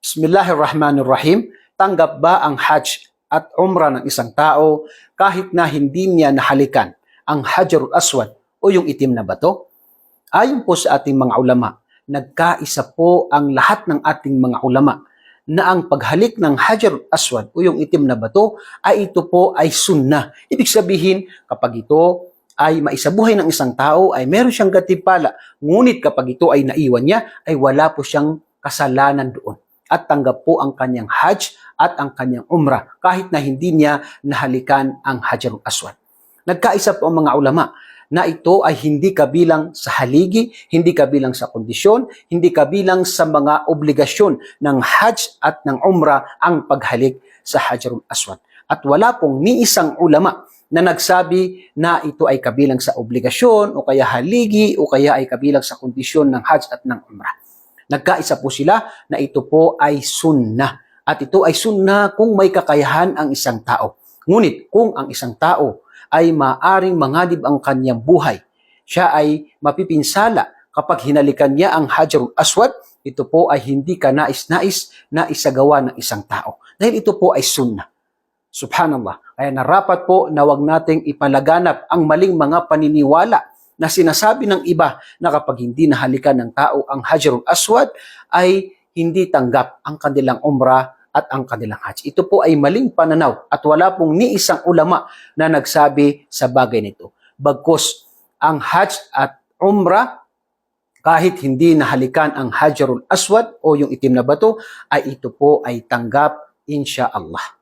Bismillahirrahmanirrahim. Tanggap ba ang Hajj at Umrah ng isang tao kahit na hindi niya nahalikan ang Hajarul Aswad o yung itim na bato? Ayon po sa ating mga ulama, nagkaisa po ang lahat ng ating mga ulama na ang paghalik ng Hajarul Aswad o yung itim na bato ay ito po ay sunnah. Ibig sabihin, kapag ito ay maisabuhay ng isang tao ay meron siyang gantimpala. Ngunit kapag ito ay naiwan niya, ay wala po siyang kasalanan doon. At tanggap po ang kanyang Hajj at ang kanyang Umrah kahit na hindi niya nahalikan ang Hajarul Aswad. Nagkaisa po ang mga ulama na ito ay hindi kabilang sa haligi, hindi kabilang sa kondisyon, hindi kabilang sa mga obligasyon ng Hajj at ng Umrah ang paghalik sa Hajarul Aswad. At wala pong ni isang ulama na nagsabi na ito ay kabilang sa obligasyon o kaya haligi o kaya ay kabilang sa kondisyon ng Hajj at ng Umrah. Nagkaisa po sila na ito po ay sunnah. At ito ay sunnah kung may kakayahan ang isang tao. Ngunit kung ang isang tao ay maaring manganib ang kanyang buhay, siya ay mapipinsala kapag hinalikan niya ang Hajarul Aswad, ito po ay hindi ka nais-nais na isagawa ng isang tao. Dahil ito po ay sunnah. Subhanallah. Kaya narapat po na wag nating ipalaganap ang maling mga paniniwala na sinasabi ng iba na kapag hindi nahalikan ng tao ang Hajarul Aswad ay hindi tanggap ang kanilang Umrah at ang kanilang Hajj. Ito po ay maling pananaw at wala pong ni isang ulama na nagsabi sa bagay nito. Bagkus ang Hajj at Umrah, kahit hindi nahalikan ang Hajarul Aswad o yung itim na bato, ay ito po ay tanggap insya Allah.